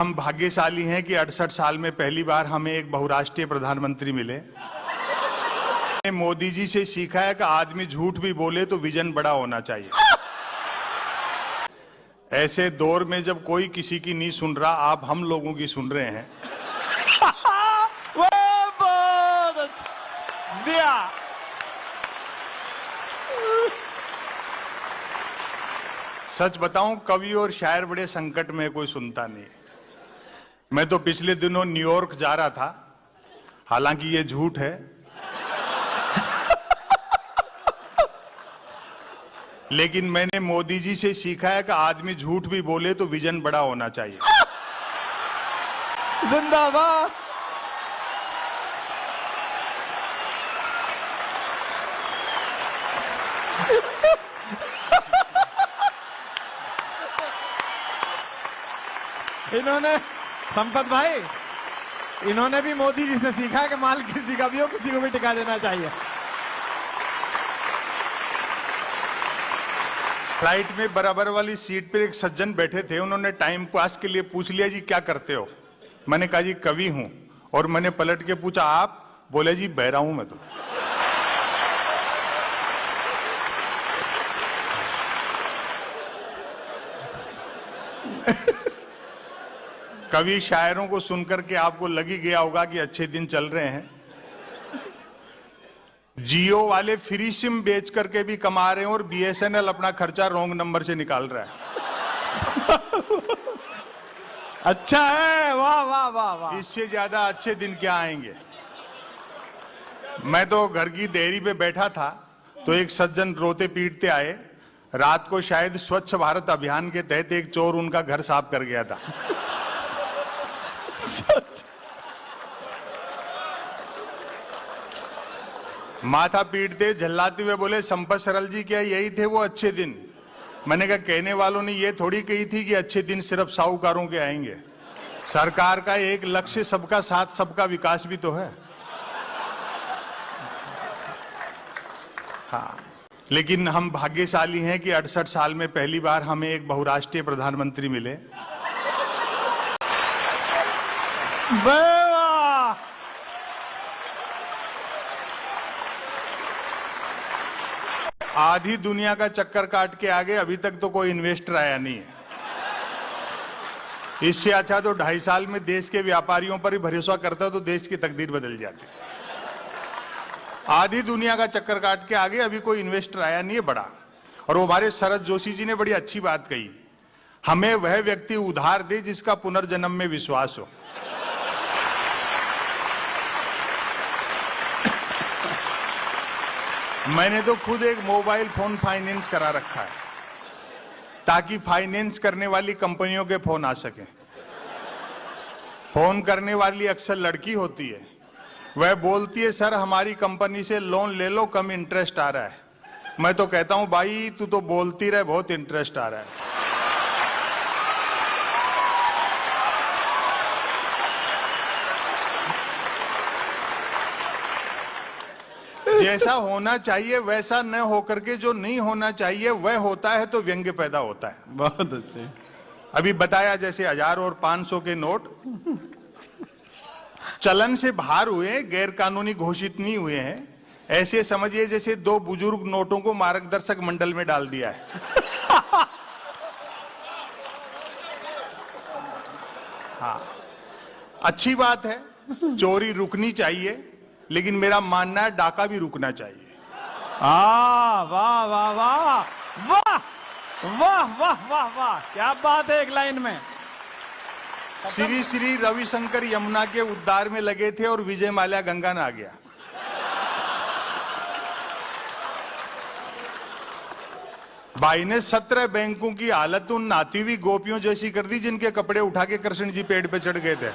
हम भाग्यशाली हैं कि 68 साल में पहली बार हमें एक बहुराष्ट्रीय प्रधानमंत्री मिले। मोदी जी से सीखा है कि आदमी झूठ भी बोले तो विजन बड़ा होना चाहिए। ऐसे दौर में जब कोई किसी की नहीं सुन रहा, आप हम लोगों की सुन रहे हैं। दिया। सच बताऊं, कवि और शायर बड़े संकट में, कोई सुनता नहीं। मैं तो पिछले दिनों न्यूयॉर्क जा रहा था, हालांकि ये झूठ है, लेकिन मैंने मोदी जी से सीखा है कि आदमी झूठ भी बोले तो विजन बड़ा होना चाहिए। जिंदाबाद। इन्होंने संपत भाई, इन्होंने भी मोदी जी से सीखा कि माल किसी का भी हो, किसी को भी टिका देना चाहिए। फ्लाइट में बराबर वाली सीट पर एक सज्जन बैठे थे। उन्होंने टाइम पास के लिए पूछ लिया, जी क्या करते हो? मैंने कहा जी कवि हूं। और मैंने पलट के पूछा आप? बोले जी बहरा हूं मैं तो। कवि शायरों को सुनकर के आपको लग ही गया होगा कि अच्छे दिन चल रहे हैं। जियो वाले फ्री सिम बेच करके भी कमा रहे हैं और बीएसएनएल अपना खर्चा रॉन्ग नंबर से निकाल रहा है। अच्छा है, वाह वाह वाह वाह। इससे ज्यादा अच्छे दिन क्या आएंगे। मैं तो घर की देहरी पे बैठा था तो एक सज्जन रोते पीटते आए। रात को शायद स्वच्छ भारत अभियान के तहत एक चोर उनका घर साफ कर गया था। माथा पीटते झल्लाते हुए बोले, संपत सरल जी क्या यही थे वो अच्छे दिन? मैंने कहा कहने वालों ने ये थोड़ी कही थी कि अच्छे दिन सिर्फ साहूकारों के आएंगे। सरकार का एक लक्ष्य सबका साथ सबका विकास भी तो है। हाँ, लेकिन हम भाग्यशाली हैं कि 68 साल में पहली बार हमें एक बहुराष्ट्रीय प्रधानमंत्री मिले। आधी दुनिया का चक्कर काट के आगे अभी तक तो कोई इन्वेस्टर आया नहीं है। इससे अच्छा तो 2.5 साल में देश के व्यापारियों पर ही भरोसा करता तो देश की तकदीर बदल जाती। आधी दुनिया का चक्कर काट के आगे अभी कोई इन्वेस्टर आया नहीं है बड़ा। और वो हमारे शरद जोशी जी ने बड़ी अच्छी बात कही, हमें वह व्यक्ति उधार दे जिसका पुनर्जन्म में विश्वास हो। मैंने तो खुद एक मोबाइल फोन फाइनेंस करा रखा है ताकि फाइनेंस करने वाली कंपनियों के फोन आ सके। फोन करने वाली अक्सर लड़की होती है, वह बोलती है सर हमारी कंपनी से लोन ले लो, कम इंटरेस्ट आ रहा है। मैं तो कहता हूं भाई तू तो बोलती रहे, बहुत इंटरेस्ट आ रहा है। जैसा होना चाहिए वैसा न होकर के जो नहीं होना चाहिए वह होता है तो व्यंग्य पैदा होता है। बहुत अच्छे। अभी बताया जैसे 1000 और 500 के नोट चलन से बाहर हुए, गैर कानूनी घोषित नहीं हुए हैं। ऐसे समझिए जैसे 2 बुजुर्ग नोटों को मार्गदर्शक मंडल में डाल दिया है। हाँ, अच्छी बात है, चोरी रुकनी चाहिए, लेकिन मेरा मानना है डाका भी रुकना चाहिए। वाह वाह वाह वाह वाह वाह वाह वाह वाह, क्या बात है। एक लाइन में श्री श्री रविशंकर यमुना के उद्धार में लगे थे और विजय माल्या गंगा में आ गया। भाई ने 17 बैंकों की हालत उन नाती हुई गोपियों जैसी कर दी जिनके कपड़े उठा के कृष्ण जी पेड़ पे चढ़ गए थे।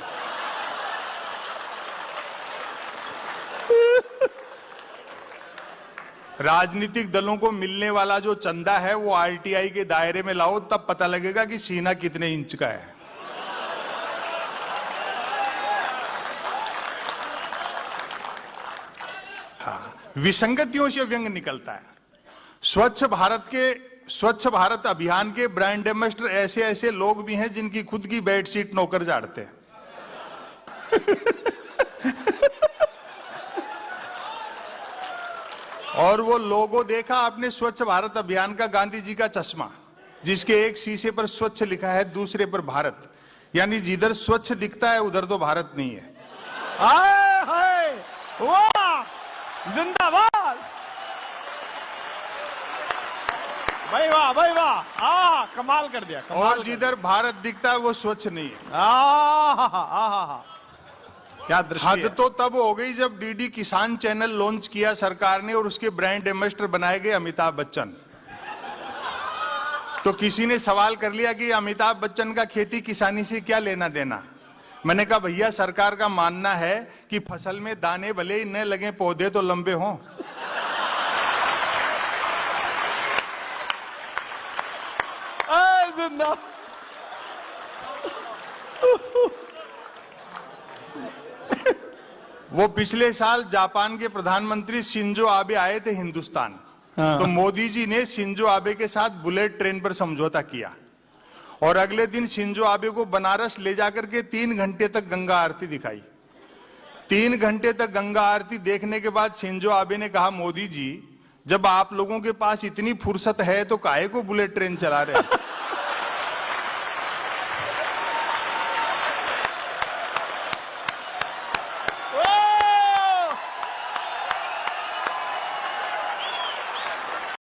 राजनीतिक दलों को मिलने वाला जो चंदा है वो आरटीआई के दायरे में लाओ, तब पता लगेगा कि सीना कितने इंच का है। हाँ, विसंगतियों से व्यंग निकलता है। स्वच्छ भारत के स्वच्छ भारत अभियान के ब्रांड एम्बेसडर ऐसे ऐसे लोग भी हैं जिनकी खुद की बेडशीट नौकर झाड़ते हैं। और वो लोगो देखा आपने स्वच्छ भारत अभियान का, गांधी जी का चश्मा, जिसके एक शीशे पर स्वच्छ लिखा है, दूसरे पर भारत, यानी जिधर स्वच्छ दिखता है उधर तो भारत नहीं है। हाय हाय, वाह, जिंदाबाद, भाई वाह, भाई वाह, कमाल कर दिया, कमाल और कर जिधर भारत दिखता है वो स्वच्छ नहीं है। दिया। क्या दृश्य हद है। तो तब हो गई जब डीडी किसान चैनल लॉन्च किया सरकार ने और उसके ब्रांड एम्बेसडर बनाए गए अमिताभ बच्चन। तो किसी ने सवाल कर लिया कि अमिताभ बच्चन का खेती किसानी से क्या लेना देना। मैंने कहा भैया, सरकार का मानना है कि फसल में दाने भले ही न लगे, पौधे तो लंबे हों। जिंदा वो पिछले साल जापान के प्रधानमंत्री शिंजो आबे आए थे हिंदुस्तान। हाँ। तो मोदी जी ने शिंजो आबे के साथ बुलेट ट्रेन पर समझौता किया और अगले दिन शिंजो आबे को बनारस ले जाकर के 3 घंटे तक गंगा आरती दिखाई। 3 घंटे तक गंगा आरती देखने के बाद शिंजो आबे ने कहा, मोदी जी, जब आप लोगों के पास इतनी फुर्सत है तो काहे को बुलेट ट्रेन चला रहे हैं?